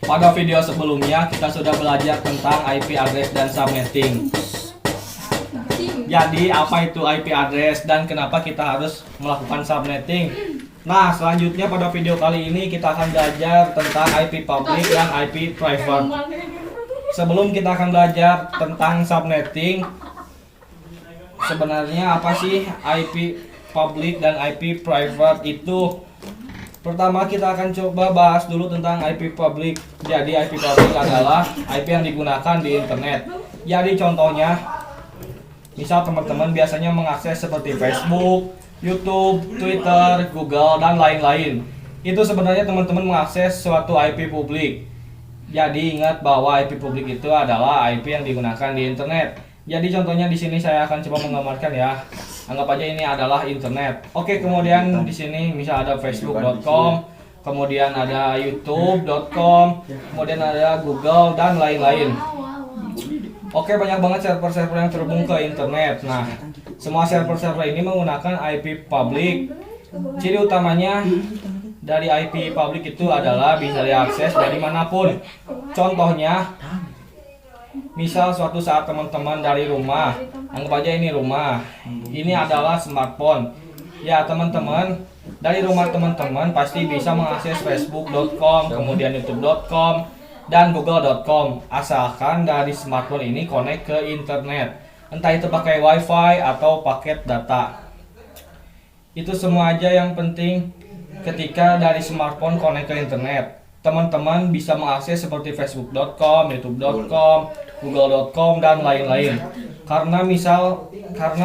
Pada video sebelumnya kita sudah belajar tentang IP address dan subnetting. Jadi apa itu IP address dan kenapa kita harus melakukan subnetting? Nah, selanjutnya pada video kali ini kita akan belajar tentang IP public dan IP private. Sebelum kita akan belajar tentang subnetting, sebenarnya apa sih IP public dan IP private itu? Pertama kita akan coba bahas dulu tentang IP public. Jadi IP public adalah IP yang digunakan di internet. Jadi contohnya, misal teman-teman biasanya mengakses seperti Facebook, YouTube, Twitter, Google, dan lain-lain. Itu sebenarnya teman-teman mengakses suatu IP publik. Jadi ingat bahwa IP publik itu adalah IP yang digunakan di internet. Jadi contohnya di sini saya akan coba menggambarkan ya. Anggap aja ini adalah internet. Oke, kemudian di sini misal ada facebook.com, kemudian ada youtube.com, kemudian ada Google dan lain-lain. Oke, banyak banget server-server yang terhubung ke internet. Nah, semua server-server ini menggunakan IP public. Ciri utamanya dari IP public itu adalah bisa diakses dari manapun. Contohnya, misal suatu saat teman-teman dari rumah, anggap aja ini rumah, ini adalah smartphone. Ya teman-teman, dari rumah teman-teman pasti bisa mengakses facebook.com, kemudian youtube.com, dan google.com. Asalkan dari smartphone ini connect ke internet, entah itu pakai wifi atau paket data. Itu semua aja yang penting ketika dari smartphone connect ke internet. Teman-teman bisa mengakses seperti facebook.com, youtube.com, google.com, dan lain-lain. Karena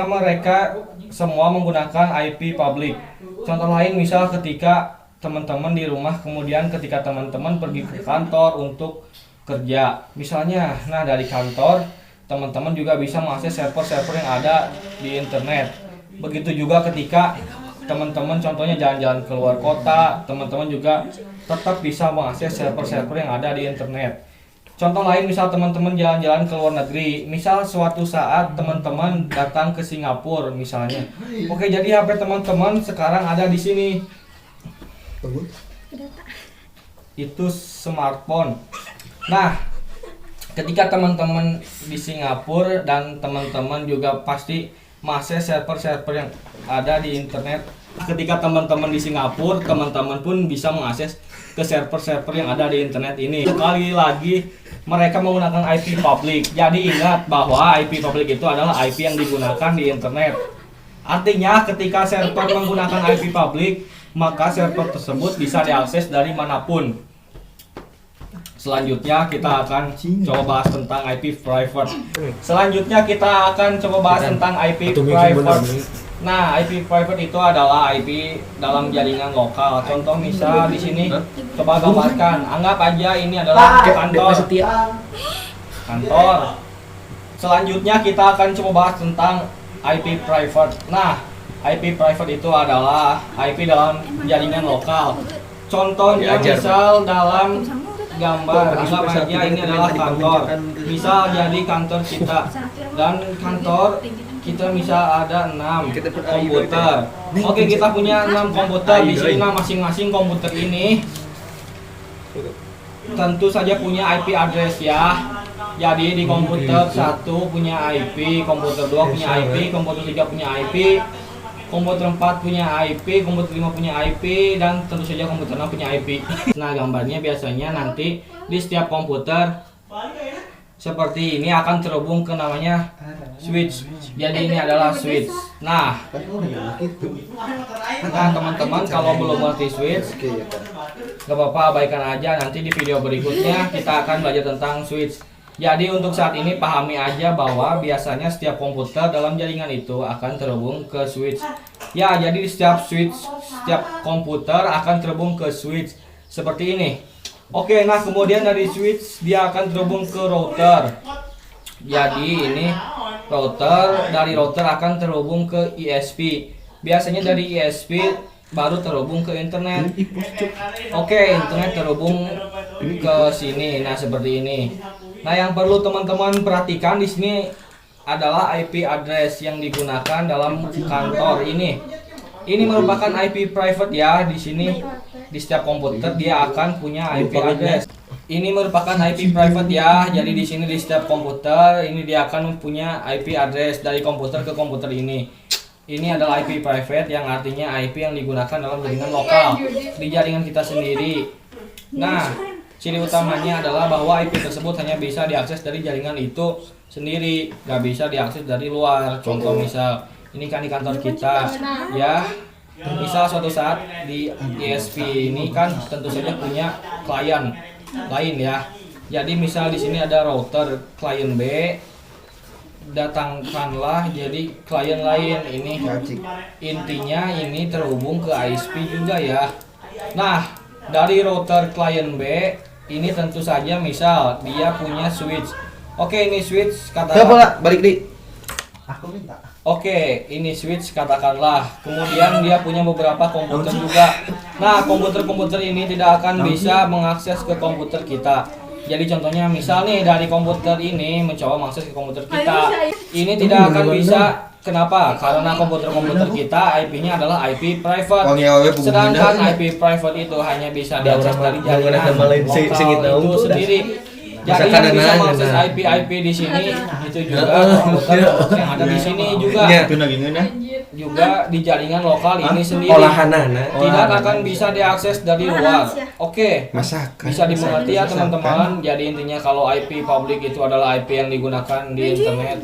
mereka semua menggunakan IP public. Contoh lain misal ketika teman-teman di rumah, kemudian ketika teman-teman pergi ke kantor untuk kerja. Misalnya, nah dari kantor, teman-teman juga bisa mengakses server-server yang ada di internet. Begitu juga ketika teman-teman contohnya jalan-jalan keluar kota, teman-teman juga tetap bisa mengakses server-server yang ada di internet. Contoh lain misal teman-teman jalan-jalan ke luar negeri, misal suatu saat teman-teman datang ke Singapura misalnya. Oke, jadi HP teman-teman sekarang ada di sini. Itu smartphone. Nah, ketika teman-teman di Singapura dan teman-teman juga pasti mengakses server-server yang ada di internet. Ketika teman-teman di Singapura, teman-teman pun bisa mengakses ke server-server yang ada di internet ini. Sekali lagi, mereka menggunakan IP public. Jadi ingat bahwa IP public itu adalah IP yang digunakan di internet. Artinya ketika server menggunakan IP public, maka server tersebut bisa diakses dari manapun. Selanjutnya kita akan coba bahas tentang IP private. Selanjutnya kita akan coba bahas tentang IP private. Nah, IP private itu adalah IP dalam jaringan lokal. Contoh misal di sini coba gambarkan. Anggap aja ini adalah kantor. Kantor. Selanjutnya kita akan coba bahas tentang IP private. Nah, IP private itu adalah IP dalam jaringan lokal. Contohnya misal dalam gambar, anggap aja ini adalah kantor. Misal jadi kantor kita, dan kantor kita misal ada 6 komputer. Oke, kita punya 6 komputer. Di sini masing-masing komputer ini tentu saja punya IP address ya. Jadi di komputer 1 punya IP, komputer 2 punya IP, komputer 3 punya IP, komputer 4 punya IP, komputer 5 punya IP, dan tentu saja komputer 6 punya IP. Nah, gambarnya biasanya nanti di setiap komputer seperti ini akan terhubung ke namanya switch. Jadi ini adalah switch. Nah teman-teman kalau belum ngerti switch, gak apa-apa, abaikan aja. Nanti di video berikutnya kita akan belajar tentang switch. Jadi untuk saat ini pahami aja bahwa biasanya setiap komputer dalam jaringan itu akan terhubung ke switch. Ya, jadi setiap komputer akan terhubung ke switch seperti ini. Oke, nah kemudian dari switch dia akan terhubung ke router. Jadi ini router, dari router akan terhubung ke ISP. Biasanya dari ISP baru terhubung ke internet. Oke, internet terhubung ke sini. Nah, seperti ini. Nah, yang perlu teman-teman perhatikan di sini adalah IP address yang digunakan dalam kantor ini. Ini merupakan IP private ya. Di sini di setiap komputer dia akan punya IP address. Ini merupakan IP private ya. Jadi di sini di setiap komputer ini dia akan mempunyai IP address dari komputer ke komputer ini. Ini adalah IP private yang artinya IP yang digunakan dalam jaringan lokal di jaringan kita sendiri. Nah, ciri utamanya adalah bahwa IP tersebut hanya bisa diakses dari jaringan itu sendiri, nggak bisa diakses dari luar. Contoh misal, ini kan di kantor kita, ya. Misal suatu saat di ISP ini kan tentu saja punya klien lain ya. Jadi misal di sini ada router klien B, datangkanlah jadi klien lain ini. Intinya ini terhubung ke ISP juga ya. Nah, dari router klien B ini tentu saja misal dia punya switch. Oke, ini switch katakanlah balik di. Aku minta. Oke, ini switch katakanlah. Kemudian dia punya beberapa komputer juga. Nah, komputer-komputer ini tidak akan bisa mengakses ke komputer kita. Jadi contohnya misal nih dari komputer ini mencoba mengakses ke komputer kita. Ini tidak akan bisa. Kenapa? Karena komputer-komputer kita IP-nya adalah IP private. Sedangkan IP private itu hanya bisa diakses dari jaringan lokal itu sendiri. Jadi yang bisa mengakses IP di sini itu juga komputer yang ada di sini juga di jaringan lokal ini sendiri. Tidak akan bisa diakses dari luar. Oke, bisa dimengerti ya teman-teman. Jadi intinya kalau IP public itu adalah IP yang digunakan di internet,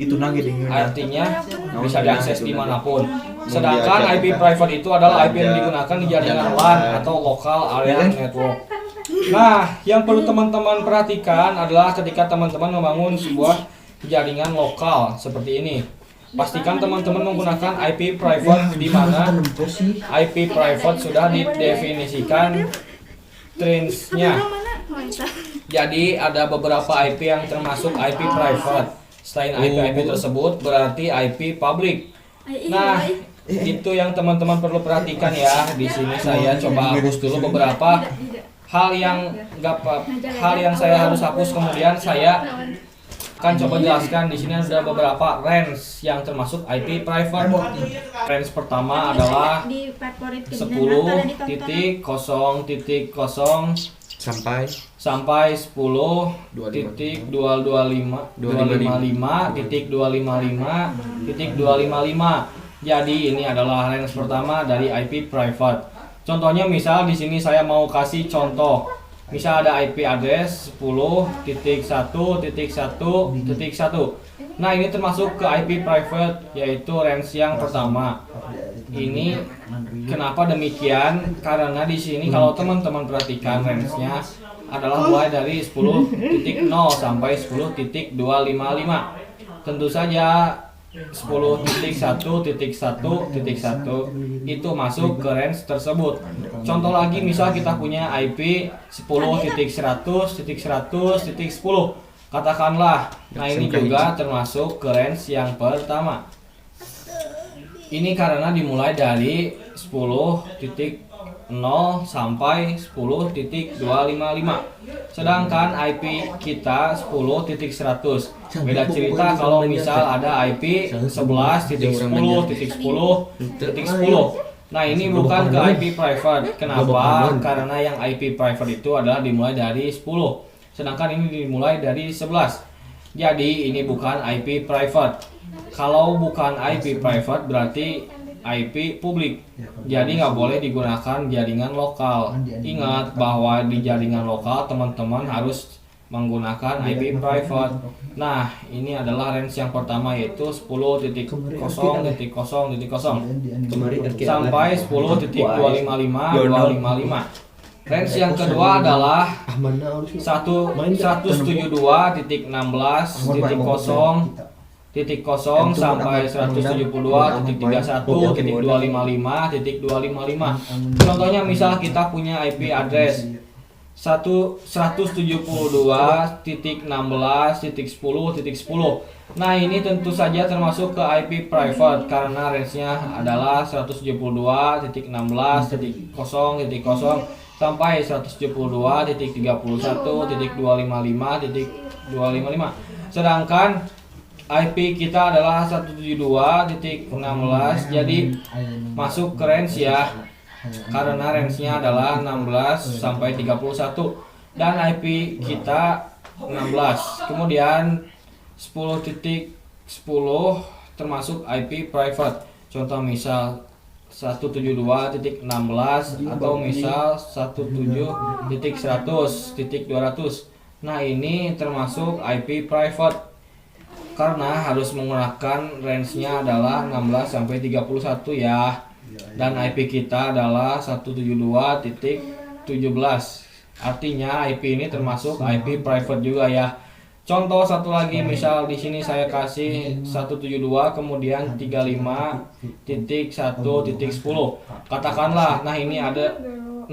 itu artinya bisa diakses dimanapun. Sedangkan IP private itu adalah IP yang digunakan di jaringan LAN atau local area network. Nah, yang perlu teman-teman perhatikan adalah ketika teman-teman membangun sebuah jaringan lokal seperti ini. Pastikan teman-teman menggunakan IP private di mana IP private sudah didefinisikan range-nya. Jadi ada beberapa IP yang termasuk IP private. Selain IP tersebut berarti IP public. Nah, itu yang teman-teman perlu perhatikan ya. Di sini saya coba hapus dulu beberapa hal yang saya harus hapus, kemudian saya akan coba jelaskan. Di sini ada beberapa range yang termasuk IP private. Range pertama adalah 10.0.0 sampai 10.255.255.255. Jadi ini adalah range pertama dari IP private. Contohnya misal di sini saya mau kasih contoh. Misal ada IP address 10.1.1.1. Nah, ini termasuk ke IP private, yaitu range yang pertama. Ini kenapa demikian? Karena di sini kalau teman-teman perhatikan range-nya adalah mulai dari 10.0 sampai 10.255. Tentu saja 10.1.1.1 itu masuk ke range tersebut. Contoh lagi misal kita punya IP 10.100.100.10 katakanlah. Nah, ini juga termasuk ke range yang pertama. Ini karena dimulai dari 10.0 sampai 10.255. Sedangkan IP kita 10.100. Beda cerita kalau misal ada IP 11.10.10.10. Nah, ini bukan ke IP private. Kenapa? Karena yang IP private itu adalah dimulai dari 10. Sedangkan ini dimulai dari 11. Jadi ini bukan IP private. Kalau bukan IP private berarti IP publik. Jadi nggak boleh digunakan jaringan lokal. Ingat bahwa di jaringan lokal teman-teman harus menggunakan IP private. Nah, ini adalah range yang pertama yaitu 10.0.0.0 sampai 10.255.255. Range yang kedua adalah 172.16.0 sampai 172.31.255.255. Contohnya misal kita punya IP address 172.16.10.10. Nah, ini tentu saja termasuk ke IP private karena range-nya adalah 172.16.0.0 sampai 172.31.255.255. Sedangkan IP kita adalah 172.16, jadi masuk ke range ya. Karena range-nya adalah 16 sampai 31. dan IP kita 16. Kemudian 10.10 termasuk IP private. Contoh misal 172.16 atau misal 17.100.200. Nah, ini termasuk IP private karena harus menggunakan range-nya adalah 16 sampai 31 ya. Dan IP kita adalah 172.17. Artinya IP ini termasuk IP private juga ya. Contoh satu lagi, misal di sini saya kasih 172 kemudian 35.1.10. Katakanlah, nah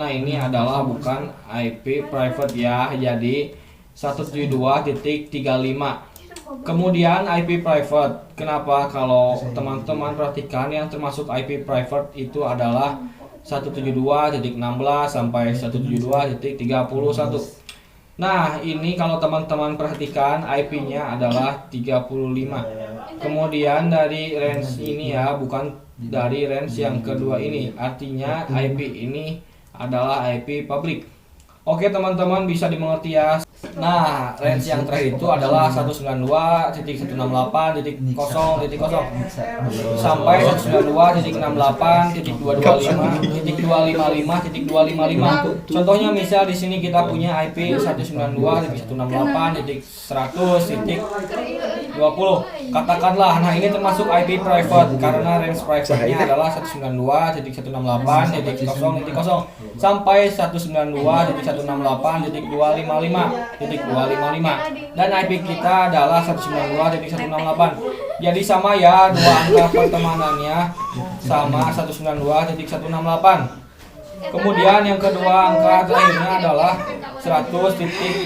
ini adalah bukan IP private ya. Jadi 172.35. Kemudian IP private. Kenapa? Kalau teman-teman perhatikan, yang termasuk IP private itu adalah 172.16 sampai 172.31. Nah, ini kalau teman-teman perhatikan IP-nya adalah 35. Kemudian dari range ini ya, bukan dari range yang kedua ini. Artinya IP ini adalah IP public. Oke teman-teman, bisa dimengerti ya. Nah, range yang terakhir itu adalah 192.168.0.0 sampai 192.168.255.255. Contohnya misal di sini kita punya IP 192.168.100.20. Katakanlah, nah ini termasuk IP private karena range private-nya adalah 192.168.0.0 sampai 192.168.255 dan IP kita adalah 192.168. Jadi sama ya, dua angka pertemanannya sama 192.168. Kemudian yang kedua angka terakhirnya adalah 100.20.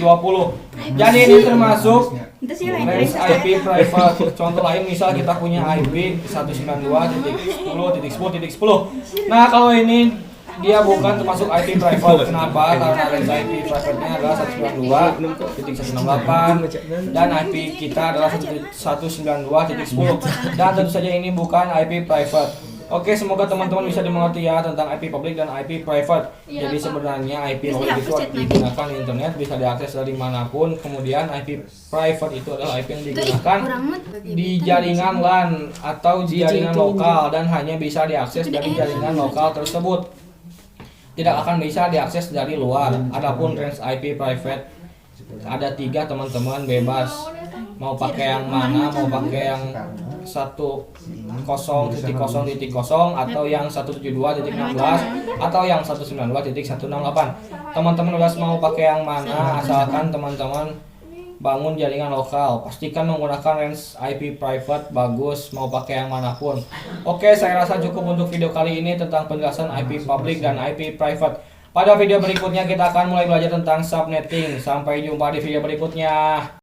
Jadi ini termasuk range IP private. Contoh lain misal kita punya IP 192.10.10.10. Nah, kalau ini dia bukan termasuk IP private. Kenapa? Karena range IP private-nya adalah 192.168 dan IP kita adalah 192.10. Dan tentu saja ini bukan IP private. Oke, semoga teman-teman bisa dimengerti ya tentang IP public dan IP private. Jadi sebenarnya IP public itu digunakan di internet, bisa diakses dari manapun. Kemudian IP private itu adalah IP yang digunakan di jaringan LAN atau di jaringan lokal dan hanya bisa diakses dari jaringan lokal tersebut. Tidak akan bisa diakses dari luar. Adapun range IP private ada 3 teman-teman, bebas mau pakai yang mana, mau pakai yang 10.0.0 atau yang 172.16 atau yang 192.168. Teman-teman bebas mau pakai yang mana, asalkan teman-teman bangun jaringan lokal. Pastikan menggunakan range IP private bagus, mau pakai yang manapun. Oke, saya rasa cukup untuk video kali ini tentang penjelasan IP public dan IP private. Pada video berikutnya kita akan mulai belajar tentang subnetting. Sampai jumpa di video berikutnya.